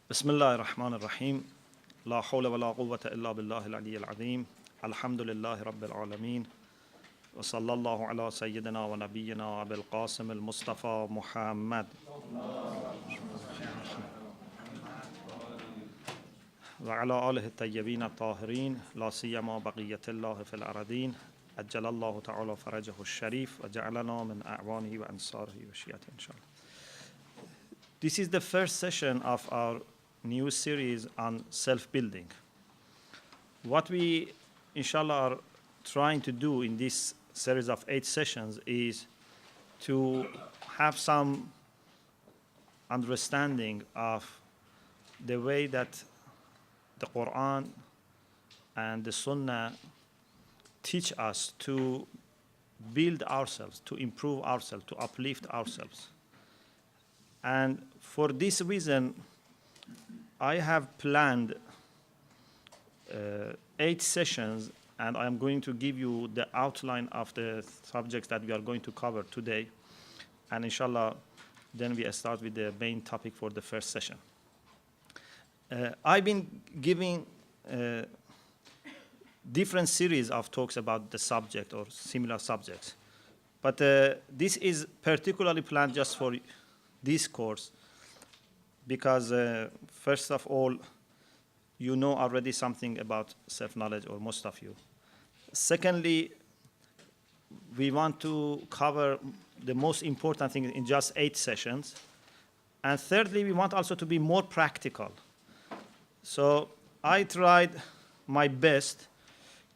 بسم الله الرحمن الرحيم لا حول ولا قوة إلا بالله العلي العظيم الحمد لله رب العالمين وصلى الله على سيدنا ونبينا أبي القاسم المصطفى محمد وعلى آله الطيبين الطاهرين لا سيما بقية الله في الأرضين أجل الله تعالى فرجه الشريف وجعلنا من أعوانه وأنصاره وشيعته إن شاء الله. This is the first session of our new series on self-building. What we, inshallah, are trying to do in this series of 8 sessions is to have some understanding of the way that the Quran and the Sunnah teach us to build ourselves, to improve ourselves, to uplift ourselves. And for this reason, I have planned 8 sessions, and I'm going to give you the outline of the subjects that we are going to cover today. And inshallah, then we start with the main topic for the first session. I've been giving different series of talks about the subject or similar subjects. But this is particularly planned just for this course because first of all, you know already something about self-knowledge, or most of you. Secondly, we want to cover the most important thing in just 8 sessions. And thirdly, we want also to be more practical. So I tried my best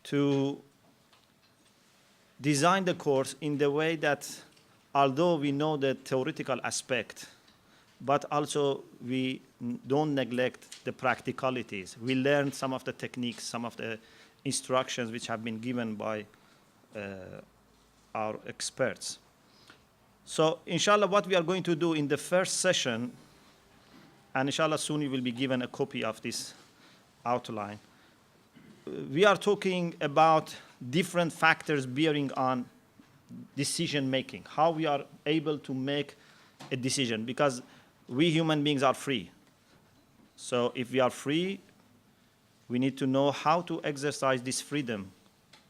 to design the course in the way that although we know the theoretical aspect, but also we don't neglect the practicalities. We learn some of the techniques, some of the instructions which have been given by our experts. So inshallah, what we are going to do in the first session, and inshallah soon you will be given a copy of this outline, we are talking about different factors bearing on decision making, how we are able to make a decision, because we human beings are free. So if we are free, we need to know how to exercise this freedom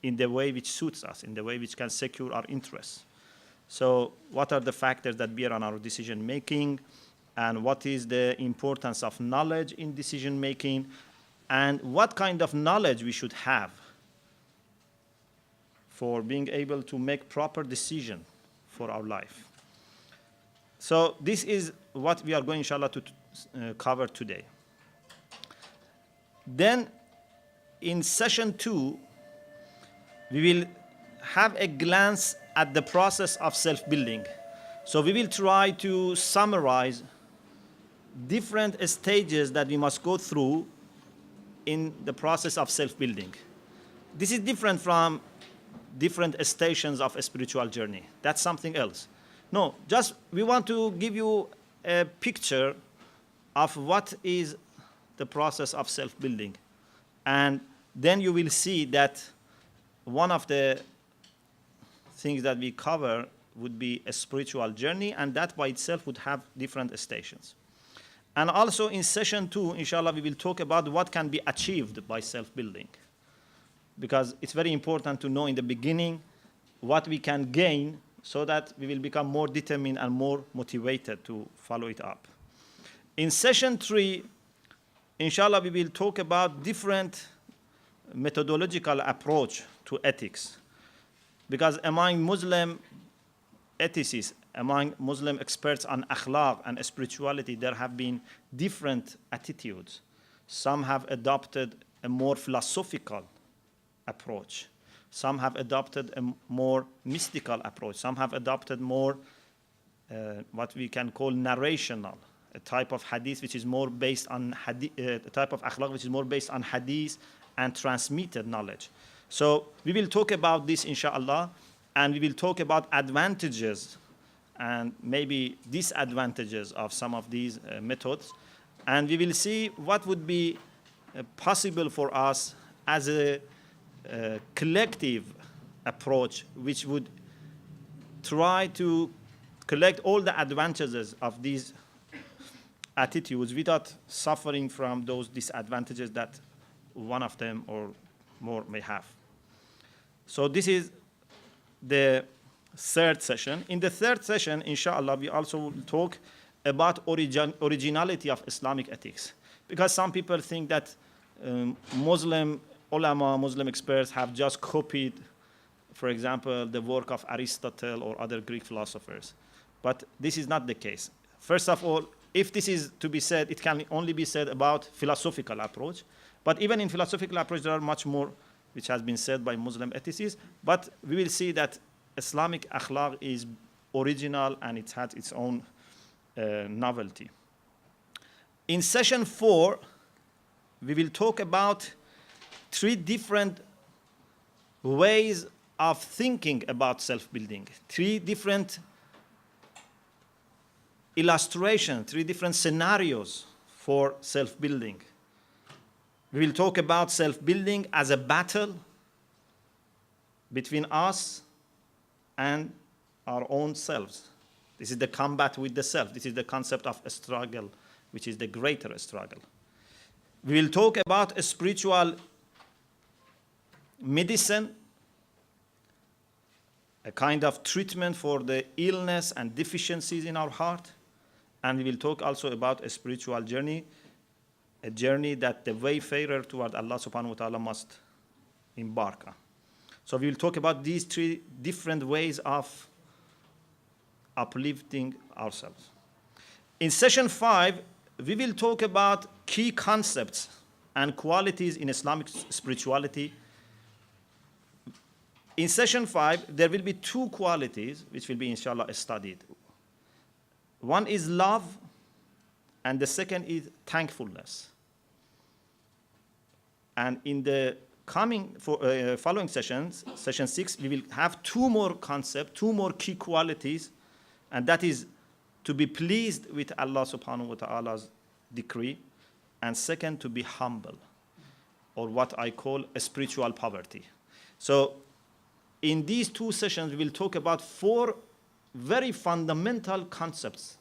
in the way which suits us, in the way which can secure our interests. So what are the factors that bear on our decision making, and what is the importance of knowledge in decision making, and what kind of knowledge we should have for being able to make proper decision for our life. So this is what we are going, inshallah, to cover today. Then in session 2, we will have a glance at the process of self-building. So we will try to summarize different stages that we must go through in the process of self-building. This is different from different stations of a spiritual journey. That's something else. No, just we want to give you a picture of what is the process of self-building. And then you will see that one of the things that we cover would be a spiritual journey, and that by itself would have different stations. And also in session 2, inshallah, we will talk about what can be achieved by self-building. Because it's very important to know in the beginning what we can gain so that we will become more determined and more motivated to follow it up. In session 3, inshallah, we will talk about different methodological approach to ethics. Because among Muslim ethicists, among Muslim experts on akhlaq and spirituality, there have been different attitudes. Some have adopted a more philosophical approach. Some have adopted a more mystical approach. Some have adopted more what we can call narrational, a type of hadith which is more based on hadith, a type of akhlaq which is more based on hadith and transmitted knowledge. So we will talk about this, inshallah, and we will talk about advantages and maybe disadvantages of some of these methods. And we will see what would be possible for us as a collective approach, which would try to collect all the advantages of these attitudes without suffering from those disadvantages that one of them or more may have. So this is the third session. In the third session, inshallah, we also will talk about originality of Islamic ethics. Because some people think that Muslim ulama, Muslim experts have just copied, for example, the work of Aristotle or other Greek philosophers. But this is not the case. First of all, if this is to be said, it can only be said about philosophical approach. But even in philosophical approach, there are much more which has been said by Muslim ethicists. But we will see that Islamic akhlaq is original and it has its own novelty. In session 4, we will talk about 3 different ways of thinking about self-building, 3 different illustrations, 3 different scenarios for self-building. We will talk about self-building as a battle between us and our own selves. This is the combat with the self. This is the concept of a struggle, which is the greater struggle. We will talk about a spiritual medicine, a kind of treatment for the illness and deficiencies in our heart. And we will talk also about a spiritual journey, a journey that the wayfarer toward Allah subhanahu wa ta'ala must embark on. So we will talk about these 3 different ways of uplifting ourselves. In session 5, we will talk about key concepts and qualities in Islamic spirituality. In session 5, there will be 2 qualities which will be inshallah studied. One is love, and the second is thankfulness. And in the following sessions, session 6, we will have 2 more concepts, 2 more key qualities, and that is to be pleased with Allah subhanahu wa ta'ala's decree, and second, to be humble, or what I call a spiritual poverty. So in these 2 sessions, we will talk about 4 very fundamental concepts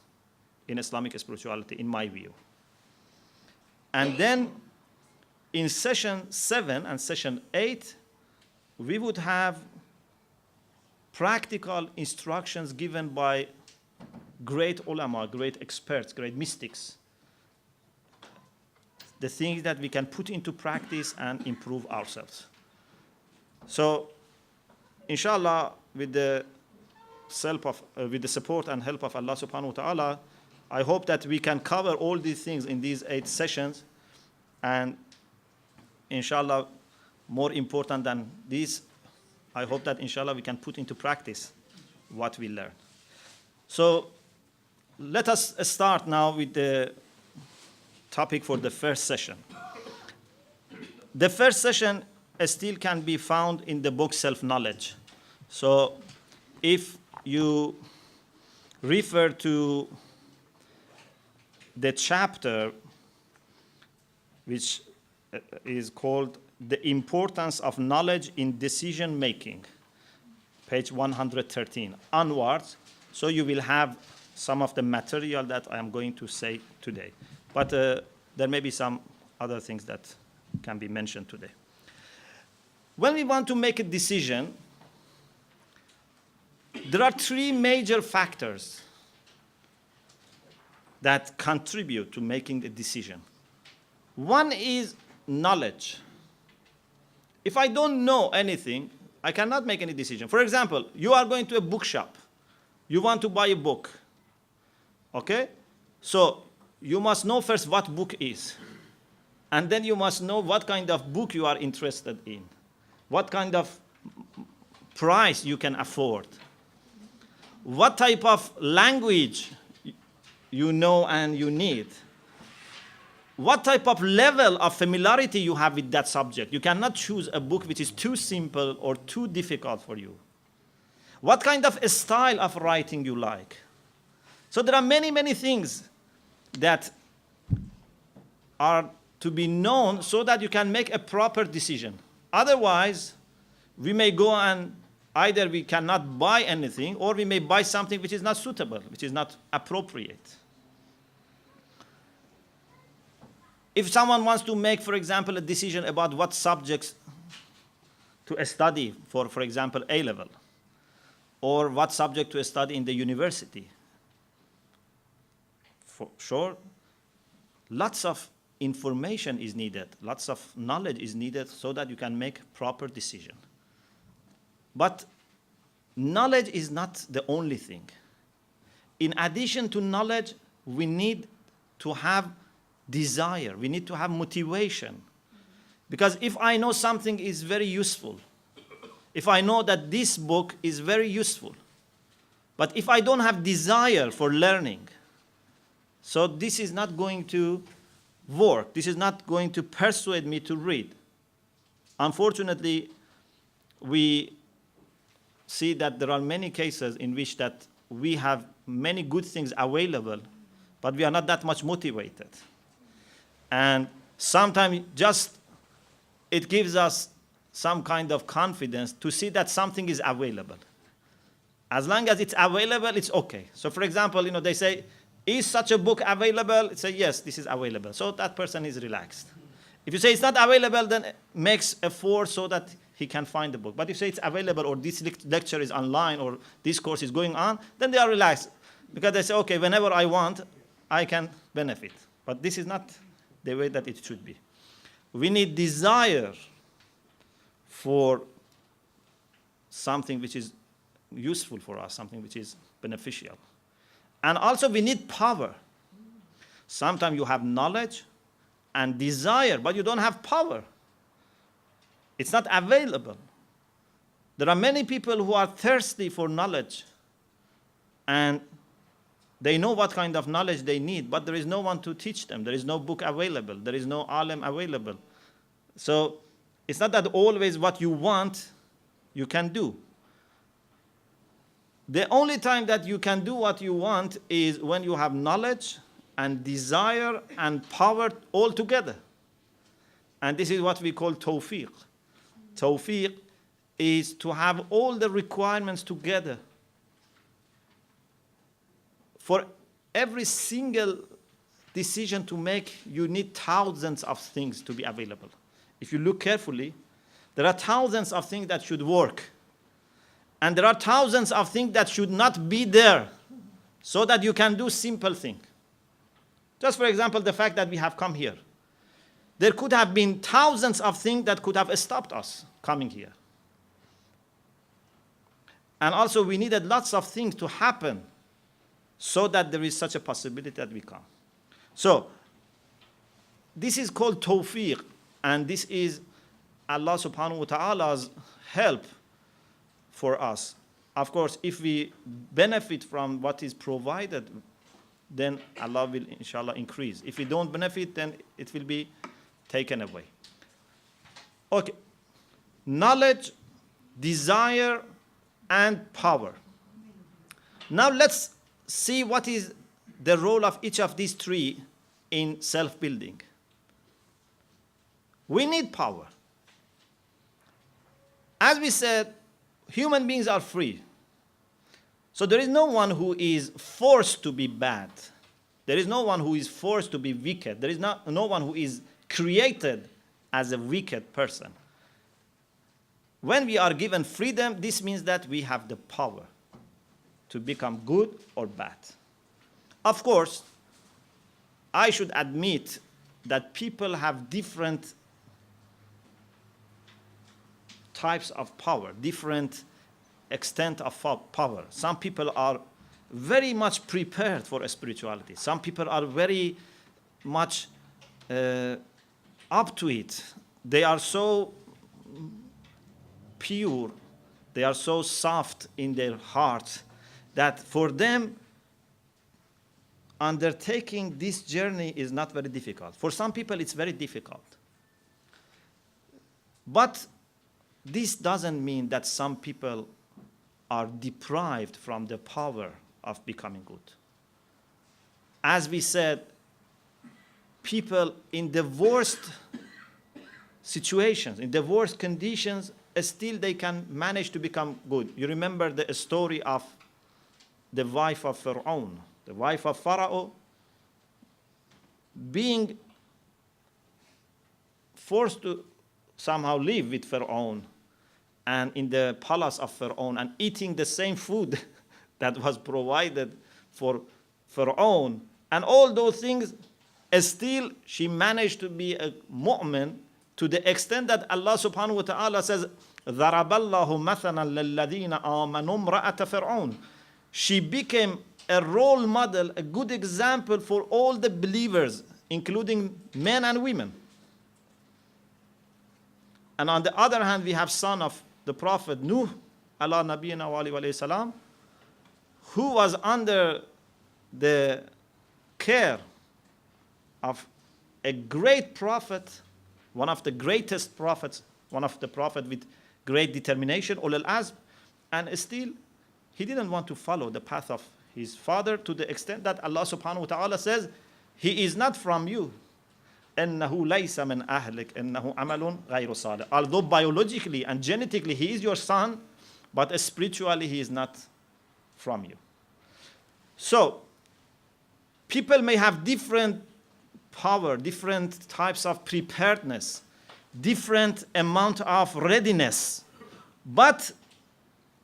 in Islamic spirituality, in my view. And then in session 7 and session 8, we would have practical instructions given by great ulama, great experts, great mystics. The things that we can put into practice and improve ourselves. So, inshallah, with the support and help of Allah subhanahu wa ta'ala, I hope that we can cover all these things in these 8 sessions, and inshallah, more important than this, I hope that inshallah we can put into practice what we learn. So let us start now with the topic for the first session. The first session still can be found in the book Self-Knowledge. So if you refer to the chapter which is called The Importance of Knowledge in Decision Making, page 113 onwards, so you will have some of the material that I am going to say today. But there may be some other things that can be mentioned today. When we want to make a decision, there are 3 major factors that contribute to making a decision. One is knowledge. If I don't know anything, I cannot make any decision. For example, you are going to a bookshop. You want to buy a book. Okay? So you must know first what book is. And then you must know what kind of book you are interested in. What kind of price you can afford. What type of language you know and you need. What type of level of familiarity you have with that subject. You cannot choose a book which is too simple or too difficult for you. What kind of a style of writing you like. So there are many, many things that are to be known so that you can make a proper decision. Otherwise, we may go and either we cannot buy anything, or we may buy something which is not suitable, which is not appropriate. If someone wants to make, for example, a decision about what subjects to study for example, A level, or what subject to study in the university, for sure, lots of information is needed, lots of knowledge is needed so that you can make proper decision. But knowledge is not the only thing. In addition to knowledge, we need to have desire, we need to have motivation. Because if I know something is very useful, if I know that this book is very useful, but if I don't have desire for learning, so this is not going to work. This is not going to persuade me to read. Unfortunately, we see that there are many cases in which that we have many good things available, but we are not that much motivated. And sometimes just it gives us some kind of confidence to see that something is available. As long as it's available, it's okay. So for example, they say, is such a book available? Say, yes, this is available. So that person is relaxed. If you say it's not available, then it makes a force so that he can find the book. But if you say it's available, or this lecture is online, or this course is going on, then they are relaxed. Because they say, okay, whenever I want, I can benefit. But this is not the way that it should be. We need desire for something which is useful for us, something which is beneficial. And also we need power. Sometimes you have knowledge and desire, but you don't have power. It's not available. There are many people who are thirsty for knowledge, and they know what kind of knowledge they need, but there is no one to teach them. There is no book available. There is no alim available. So it's not that always what you want, you can do. The only time that you can do what you want is when you have knowledge and desire and power all together. And this is what we call tawfiq. Tawfiq is to have all the requirements together. For every single decision to make, you need thousands of things to be available. If you look carefully, there are thousands of things that should work. And there are thousands of things that should not be there so that you can do simple things. Just for example, the fact that we have come here. There could have been thousands of things that could have stopped us coming here. And also we needed lots of things to happen so that there is such a possibility that we come. So this is called tawfiq, and this is Allah subhanahu wa ta'ala's help for us. Of course, if we benefit from what is provided, then Allah will inshallah increase. If we don't benefit, then it will be taken away. Okay. Knowledge, desire, and power. Now let's see what is the role of each of these three in self-building. We need power. As we said, human beings are free. So there is no one who is forced to be bad. There is no one who is forced to be wicked. There is no one who is created as a wicked person. When we are given freedom, this means that we have the power to become good or bad. Of course, I should admit that people have different types of power, different extent of power. Some people are very much prepared for spirituality. Some people are very much up to it. They are so pure, they are so soft in their hearts that for them undertaking this journey is not very difficult. For some people it's very difficult. But this doesn't mean that some people are deprived from the power of becoming good. As we said, people in the worst situations, in the worst conditions, still they can manage to become good. You remember the story of the wife of Pharaoh. The wife of Pharaoh, being forced to somehow live with Pharaoh and in the palace of Pharaoh and eating the same food that was provided for Pharaoh and all those things, still she managed to be a mu'min to the extent that Allah subhanahu wa ta'ala says, ضَرَبَ اللَّهُ مَثَلًا لَلَّذِينَ آمَنُوا امْرَأَةَ فِرْعَوْنَ. She became a role model, a good example for all the believers, including men and women. And on the other hand, we have son of the Prophet Nuh, ala nabiyina wa alayhi salam, who was under the care of a great prophet, one of the greatest prophets, one of the prophets with great determination, ulul azm, and still he didn't want to follow the path of his father to the extent that Allah subhanahu wa ta'ala says, he is not from you. إِنَّهُ لَيْسَ مِنْ أَهْلِكَ إِنَّهُ عَمَلٌ غَيْرُ صَالِحٍ. Although biologically and genetically he is your son, but spiritually he is not from you. So, people may have different power, different types of preparedness, different amount of readiness. But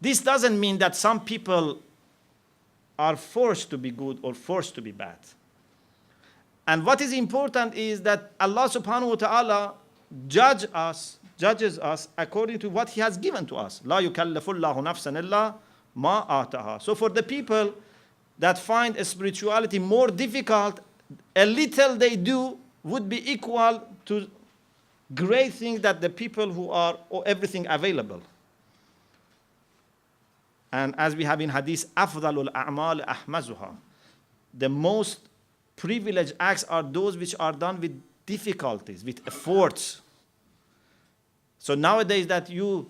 this doesn't mean that some people are forced to be good or forced to be bad. And what is important is that Allah subhanahu wa ta'ala judges us according to what He has given to us. لا يكلف الله نفسا إلا ما آتاها. So for the people that find spirituality more difficult, a little they do would be equal to great things that the people who are everything available. And as we have in hadith, أفضل الأعمال أحمزها. The most privileged acts are those which are done with difficulties, with efforts. So nowadays that you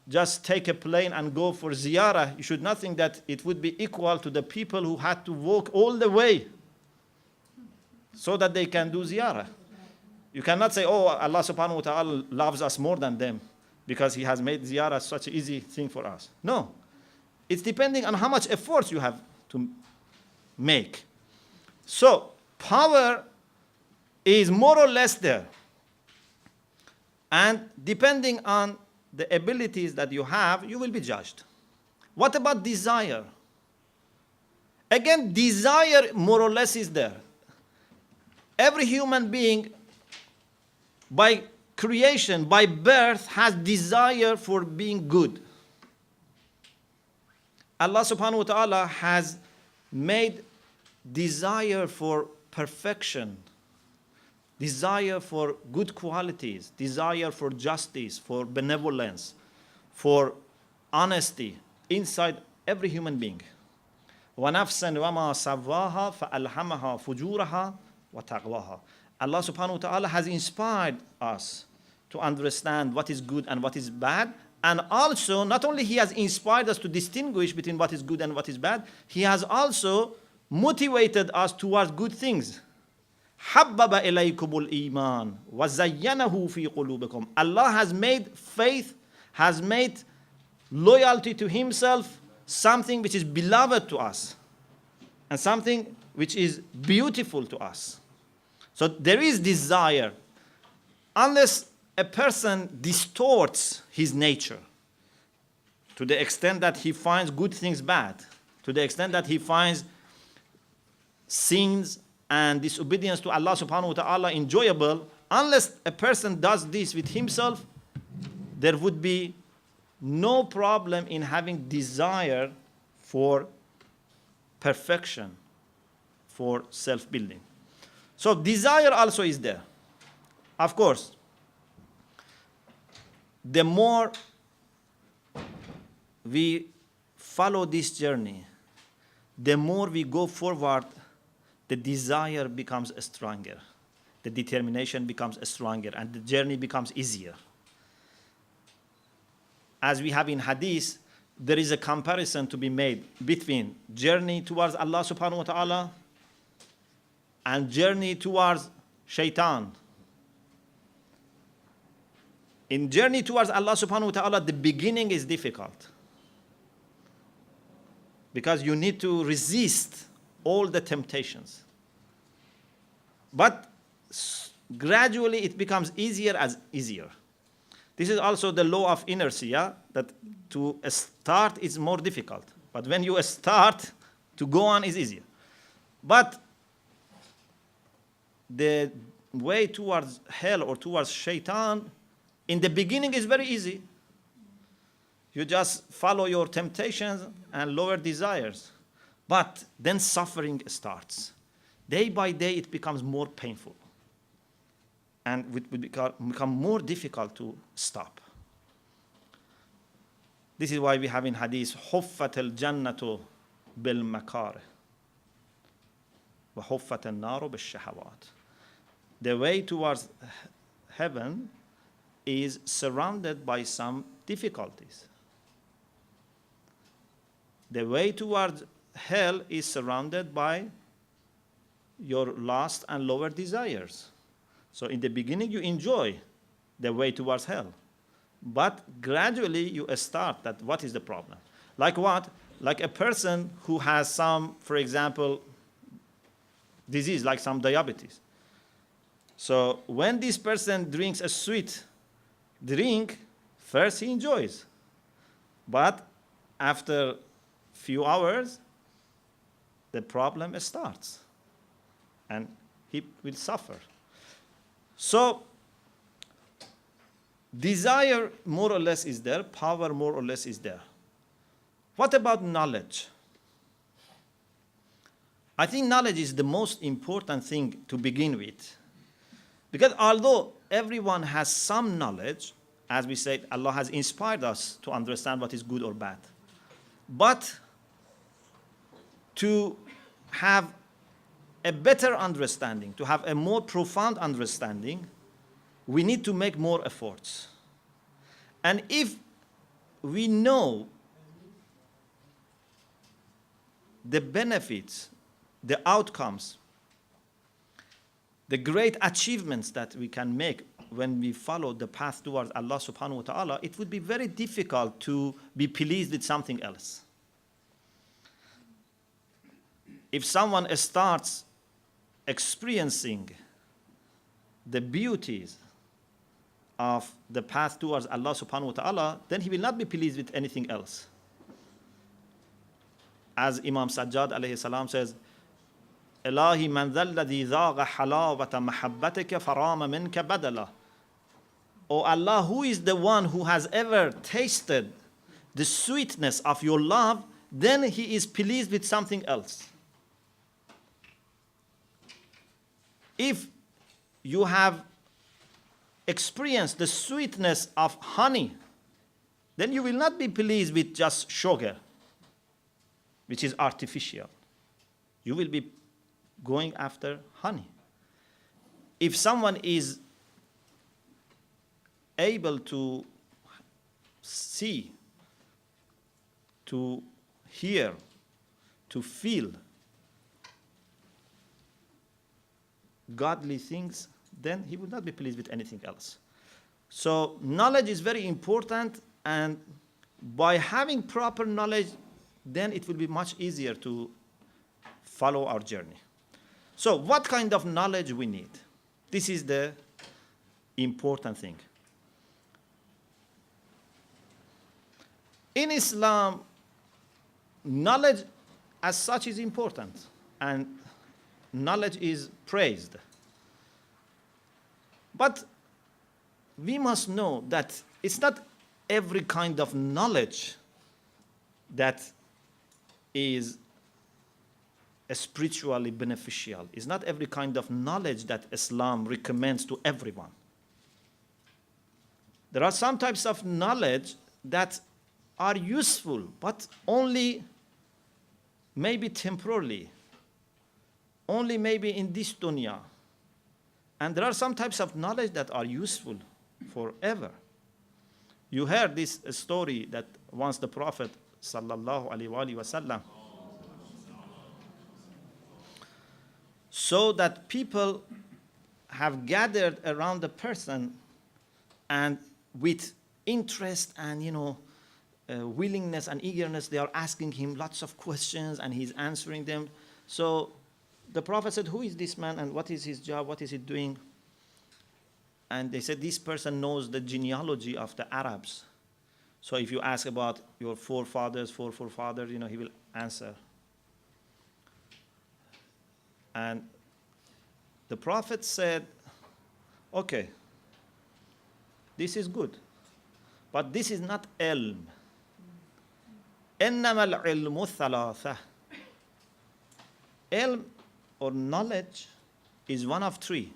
just take a plane and go for ziyarah, you should not think that it would be equal to the people who had to walk all the way so that they can do ziyarah. You cannot say, oh, Allah subhanahu wa ta'ala loves us more than them because He has made ziyarah such an easy thing for us. No. It's depending on how much effort you have to make. So, power is more or less there. And depending on the abilities that you have, you will be judged. What about desire? Again, desire more or less is there. Every human being, by creation, by birth, has desire for being good. Allah subhanahu wa ta'ala has made desire for perfection, desire for good qualities, desire for justice, for benevolence, for honesty inside every human being. وَنَفْسًا وَمَا سَوَّاهَا فَأَلْهَمَهَا فُجُورَهَا وَتَقْوَاهَا. Allah subhanahu wa ta'ala has inspired us to understand what is good and what is bad. And also, not only He has inspired us to distinguish between what is good and what is bad, He has also motivated us towards good things. حَبَّبَ إِلَيْكُمُ الْإِيمَانِ وَزَيَّنَهُ فِي قُلُوبِكُمْ. Allah has made faith, has made loyalty to Himself something which is beloved to us and something which is beautiful to us. So there is desire. Unless a person distorts his nature to the extent that he finds good things bad, to the extent that he finds sins and disobedience to Allah subhanahu wa ta'ala enjoyable, unless a person does this with himself, there would be no problem in having desire for perfection, for self-building. So desire also is there. Of course, the more we follow this journey, the more we go forward, the desire becomes stronger, the determination becomes stronger, and the journey becomes easier. As we have in hadith, there is a comparison to be made between journey towards Allah subhanahu wa ta'ala and journey towards shaitan. In journey towards Allah subhanahu wa ta'ala, the beginning is difficult because you need to resist all the temptations. But gradually it becomes easier as easier. This is also the law of inertia, that to start is more difficult. But when you start, to go on is easier. But the way towards hell or towards shaitan, in the beginning is very easy. You just follow your temptations and lower desires. But then suffering starts. Day by day it becomes more painful. And it will become more difficult to stop. This is why we have in hadith, حُفَّتِ الْجَنَّةُ بِالْمَكَارِهِ وَحُفَّتِ النَّارُ بِالشَّهَوَاتِ. The way towards heaven is surrounded by some difficulties. The way towards hell is surrounded by your lust and lower desires. So in the beginning you enjoy the way towards hell. But gradually you start that what is the problem? Like what? Like a person who has some, for example, disease, like some diabetes. So when this person drinks a sweet drink, first he enjoys. But after few hours, the problem starts. And he will suffer. So, desire more or less is there, power more or less is there. What about knowledge? I think knowledge is the most important thing to begin with. Because although everyone has some knowledge, as we said, Allah has inspired us to understand what is good or bad. But to have a better understanding, to have a more profound understanding, we need to make more efforts. And if we know the benefits, the outcomes, the great achievements that we can make when we follow the path towards Allah subhanahu wa ta'ala, it would be very difficult to be pleased with something else. If someone starts experiencing the beauties of the path towards Allah subhanahu wa ta'ala, then he will not be pleased with anything else. As Imam Sajjad alayhi salam says, Ilahi man dhal ladhi dhaga halawata mahabbatika farama minka badala. O Allah, who is the one who has ever tasted the sweetness of your love, then he is pleased with something else. If you have experienced the sweetness of honey, then you will not be pleased with just sugar, which is artificial. You will be going after honey. If someone is able to see, to hear, to feel godly things, then he would not be pleased with anything else. So knowledge is very important, and by having proper knowledge, then it will be much easier to follow our journey. So what kind of knowledge we need? This is the important thing. In Islam, knowledge as such is important, and knowledge is praised. But we must know that it's not every kind of knowledge that is spiritually beneficial. It's not every kind of knowledge that Islam recommends to everyone. There are some types of knowledge that are useful, but only maybe temporarily, only maybe in this dunya. And there are some types of knowledge that are useful forever. You heard this story that once the Prophet sallallahu alaihi wasallam so that people have gathered around the person, and with interest and willingness and eagerness, they are asking him lots of questions and he's answering them. So the Prophet said, who is this man and what is his job, what is he doing? And they said this person knows the genealogy of the Arabs. So if you ask about your forefathers, he will answer. And the Prophet said, okay, this is good, but this is not ilm. إنما العلم ثلاثة. Ilm or knowledge is one of three.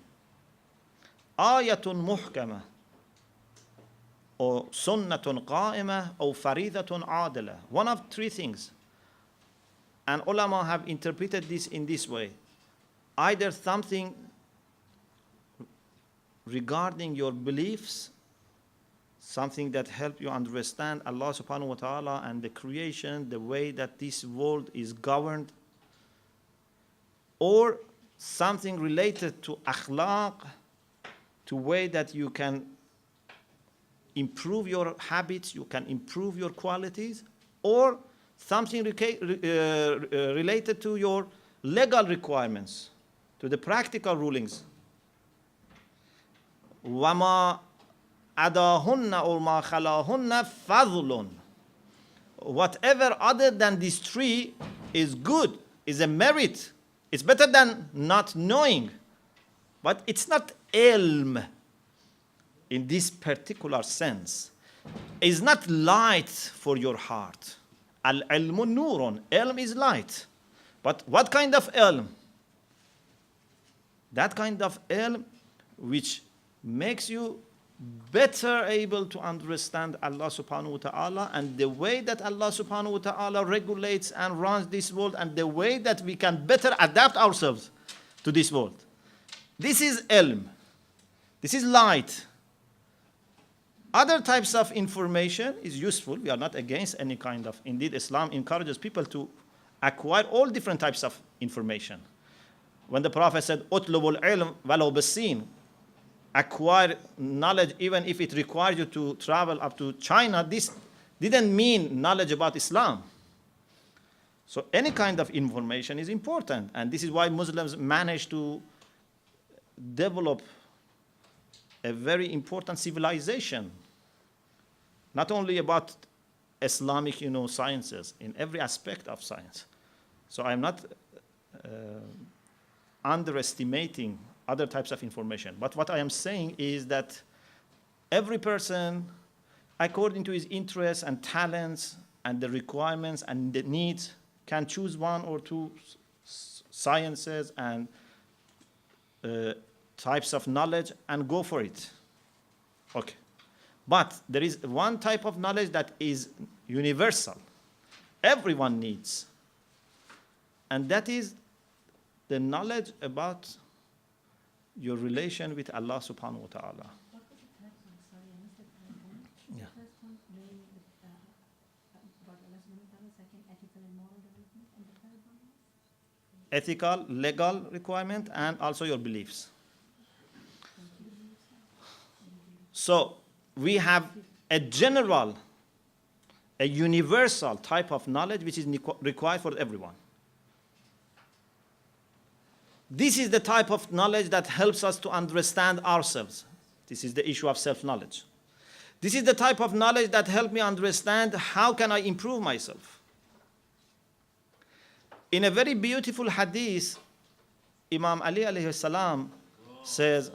آية محكمة or سنة قائمة or فريضة عادلة. One of three things. And ulama have interpreted this in this way. Either something regarding your beliefs, something that help you understand Allah subhanahu wa ta'ala and the creation, the way that this world is governed, or something related to akhlaq, to way that you can improve your habits, you can improve your qualities, or something related to your legal requirements, to the practical rulings. وَمَا عَدَاهُنَّ or مَا خَلَاهُنَّ فَضْلٌ. Whatever other than these three is good, is a merit. It's better than not knowing. But it's not ilm in this particular sense. It's not light for your heart. Al-ilmu nurun. Ilm is light. But what kind of ilm? That kind of ilm which makes you better able to understand Allah subhanahu wa ta'ala and the way that Allah subhanahu wa ta'ala regulates and runs this world and the way that we can better adapt ourselves to this world. This is ilm. This is light. Other types of information is useful. We are not against any kind of. Indeed, Islam encourages people to acquire all different types of information. When the Prophet said, "Utlubul ilm walau bisin," acquire knowledge even if it requires you to travel up to China, this didn't mean knowledge about Islam. So any kind of information is important, and this is why Muslims manage to develop a very important civilization, not only about Islamic, sciences, in every aspect of science. So I'm not underestimating other types of information. But what I am saying is that every person, according to his interests and talents and the requirements and the needs, can choose one or two sciences and types of knowledge and go for it. Okay. But there is one type of knowledge that is universal. Everyone needs. And that is the knowledge about your relation with Allah subhanahu wa ta'ala. What was the third one? Sorry, I missed the third one. Yeah. The first one, mainly about Allah subhanahu wa ta'ala. Second, ethical and moral development. And the third one was? Ethical, legal requirement, and also your beliefs. So we have a general, a universal type of knowledge which is required for everyone. This is the type of knowledge that helps us to understand ourselves. This is the issue of self-knowledge. This is the type of knowledge that helps me understand how can I improve myself. In a very beautiful hadith, Imam Ali alayhi salam says,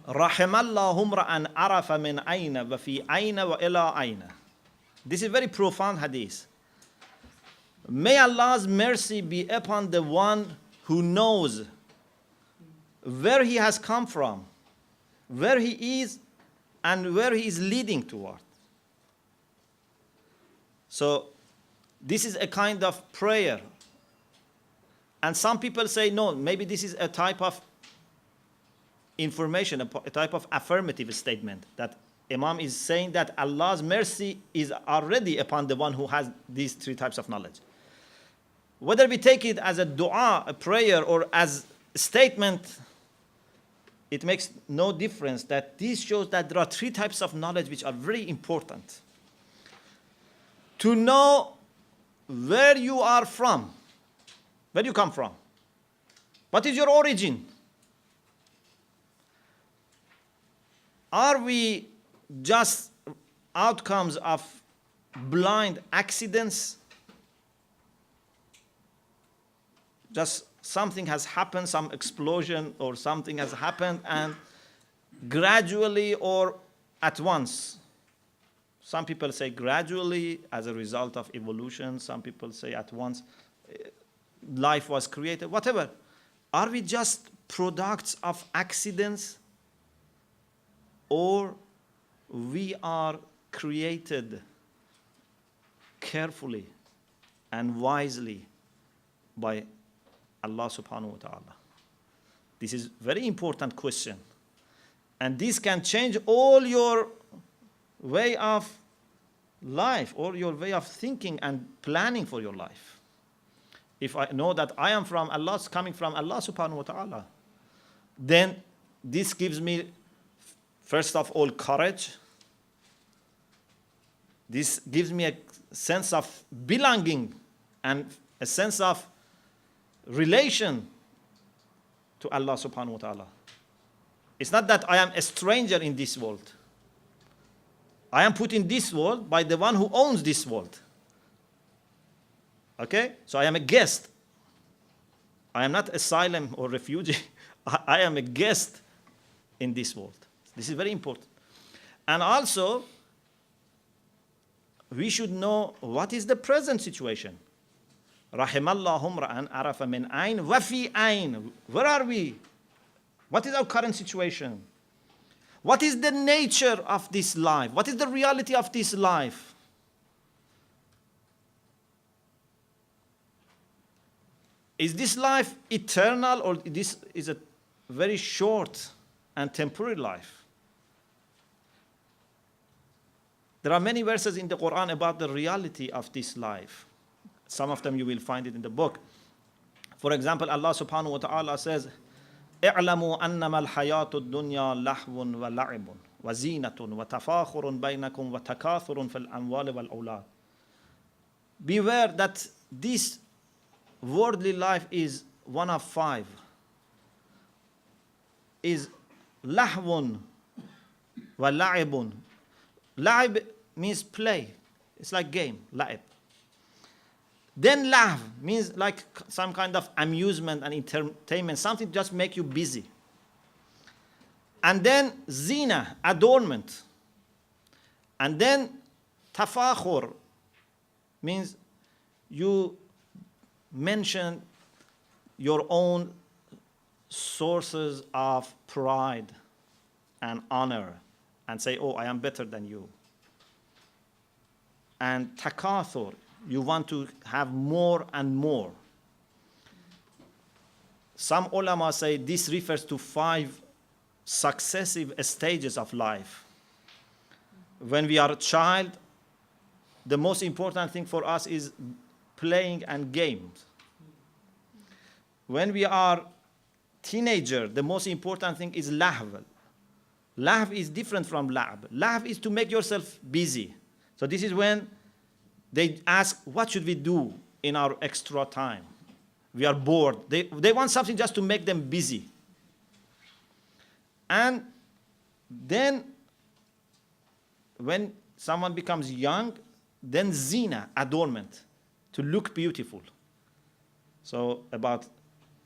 رحم الله امرأ عرف من أين وفي أين وإلى أين. This is a very profound hadith. May Allah's mercy be upon the one who knows where he has come from, where he is, and where he is leading toward. So this is a kind of prayer. And some people say, no, maybe this is a type of information, a type of affirmative statement, that Imam is saying that Allah's mercy is already upon the one who has these three types of knowledge. Whether we take it as a dua, a prayer, or as a statement, it makes no difference. That this shows that there are three types of knowledge which are very important. To know where you are from, where you come from. What is your origin? Are we just outcomes of blind accidents? Just something has happened, some explosion or something has happened, and gradually or at once. Some people say gradually as a result of evolution. Some people say at once life was created, whatever. Are we just products of accidents, or we are created carefully and wisely by Allah subhanahu wa ta'ala? This is a very important question. And this can change all your way of life or your way of thinking and planning for your life. If I know that I am from Allah, coming from Allah subhanahu wa ta'ala, then this gives me, first of all, courage. This gives me a sense of belonging and a sense of relation to Allah subhanahu wa ta'ala. It's not that I am a stranger in this world. I am put in this world by the one who owns this world. Okay? So I am a guest. I am not asylum or refugee. I am a guest in this world. This is very important. And also, we should know what is the present situation. Rahimallahu ra'an arafa min ayn wa fi ayn. Where are we? What is our current situation? What is the nature of this life? What is the reality of this life? Is this life eternal, or this is a very short and temporary life? There are many verses in the Quran about the reality of this life. Some of them you will find it in the book. For example, Allah subhanahu wa ta'ala says, اعلموا أنما الحياة الدنيا لهو ولعب وزينة وتفاخر بينكم وتكاثر في الأموال والأولاد. Beware that this worldly life is one of five. Is lahwun wa la'ibun. La'ib means play. It's like game, la'ib. Then lahv means like some kind of amusement and entertainment, something just make you busy. And then zina, adornment. And then tafakhur means you mention your own sources of pride and honor and say, oh, I am better than you. And takathur, you want to have more and more. Some ulama say this refers to 5 successive stages of life. When we are a child, the most important thing for us is playing and games. When we are teenager, the most important thing is lahv. Lahv is different from la'b. Lahv is to make yourself busy. So this is when they ask, what should we do in our extra time? We are bored. They want something just to make them busy. And then when someone becomes young, then zina, adornment, to look beautiful. So about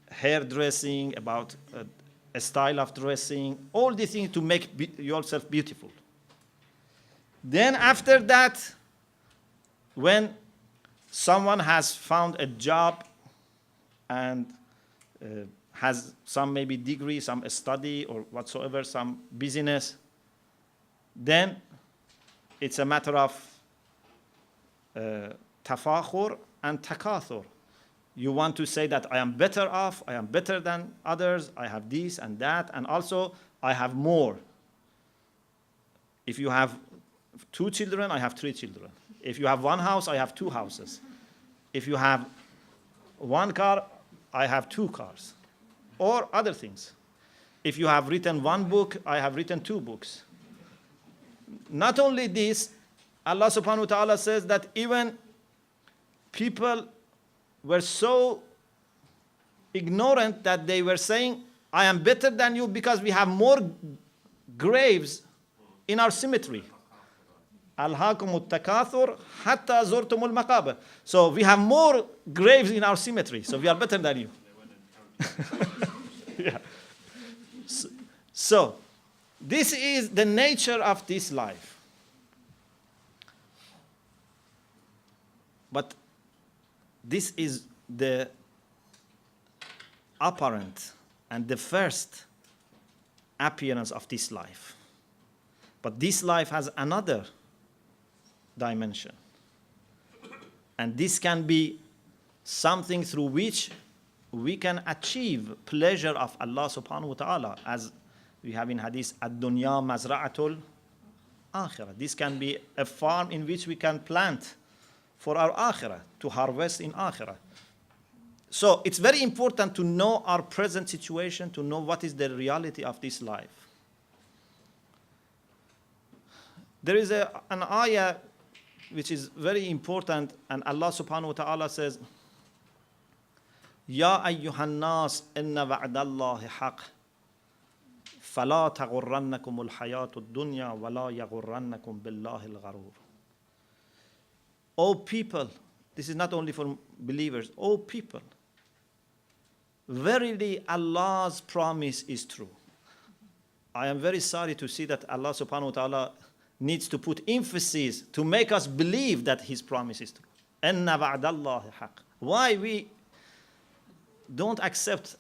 hairdressing, about a style of dressing, all these things to make yourself beautiful. Then after that, when someone has found a job and has some maybe degree, some study or whatsoever, some business, then it's a matter of tafakhur and takathur. You want to say that I am better off, I am better than others, I have this and that, and also I have more. If you have 2 children, I have 3 children. If you have 1 house, I have 2 houses. If you have 1 car, I have 2 cars. Or other things. If you have written 1 book, I have written 2 books. Not only this, Allah subhanahu wa ta'ala says that even people were so ignorant that they were saying, I am better than you because we have more graves in our cemetery. Alhaakumut takathur hatta zurtumul maqabir. So we have more graves in our cemetery. So we are better than you. Yeah. So this is the nature of this life. But this is the apparent and the first appearance of this life. But this life has another dimension. And this can be something through which we can achieve pleasure of Allah subhanahu wa ta'ala, as we have in hadith, ad-dunya mazra'atul akhirah. This can be a farm in which we can plant for our akhirah, to harvest in akhirah. So it's very important to know our present situation, to know what is the reality of this life. There is an ayah which is very important, and Allah subhanahu wa ta'ala says, Ya ayyuhan nas inna wa'dallahi haq fala taghurrannakum al-hayatu ad-dunya wa la yaghurrannakum billahi al-gharur. O people, this is not only for believers, O people, verily Allah's promise is true. I am very sorry to see that Allah subhanahu wa ta'ala needs to put emphasis to make us believe that His promise is true. Inna wa'dallahi haq. Why we don't accept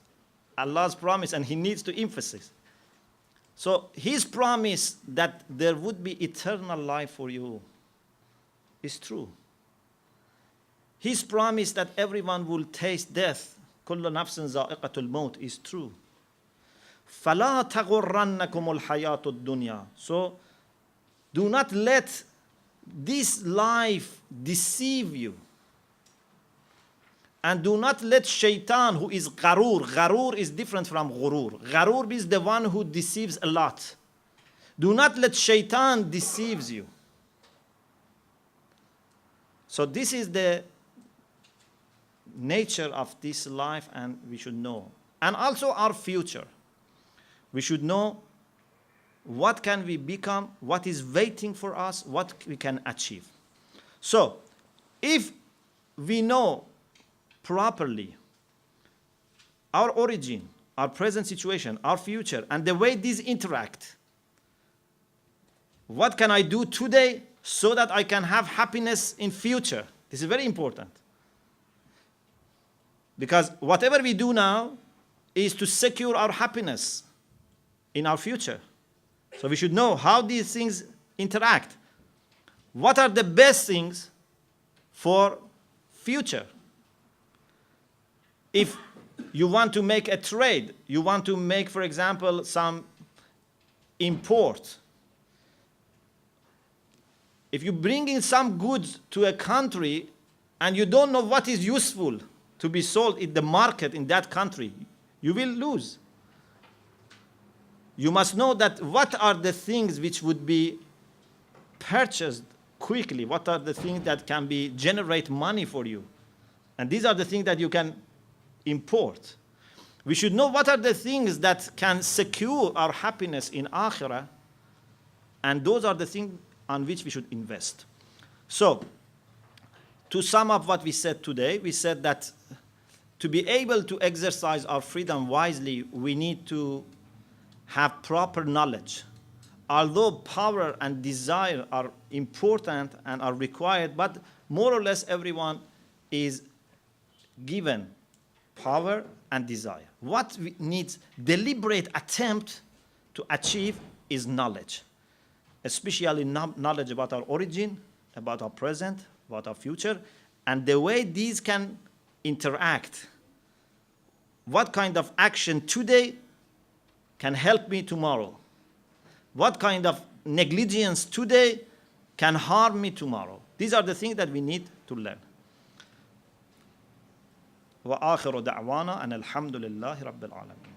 Allah's promise and He needs to emphasize. So His promise that there would be eternal life for you is true. His promise that everyone will taste death, كل نفس ذائقة الموت, is true. فلا تغرنكم الحياة الدنيا. So do not let this life deceive you. And do not let shaitan, who is gharur. Gharur is different from ghurur. Gharur is the one who deceives a lot. Do not let shaitan deceives you. So this is the nature of this life, and we should know. And also our future. We should know what can we become, what is waiting for us, what we can achieve. So if we know properly our origin, our present situation, our future, and the way these interact, what can I do today so that I can have happiness in future? This is very important. Because whatever we do now is to secure our happiness in our future. So we should know how these things interact. What are the best things for future? If you want to make a trade, you want to make, for example, some import. If you bring in some goods to a country and you don't know what is useful to be sold in the market in that country, you will lose. You must know that what are the things which would be purchased quickly, what are the things that can be generate money for you. And these are the things that you can import. We should know what are the things that can secure our happiness in akhirah, and those are the things on which we should invest. So, to sum up what we said today, we said that to be able to exercise our freedom wisely, we need to have proper knowledge. Although power and desire are important and are required, but more or less everyone is given power and desire. What we need deliberate attempt to achieve is knowledge, especially knowledge about our origin, about our present, about our future, and the way these can interact. What kind of action today can help me tomorrow? What kind of negligence today can harm me tomorrow? These are the things that we need to learn. وآخر دعوانا أن الحمد لله رب العالمين.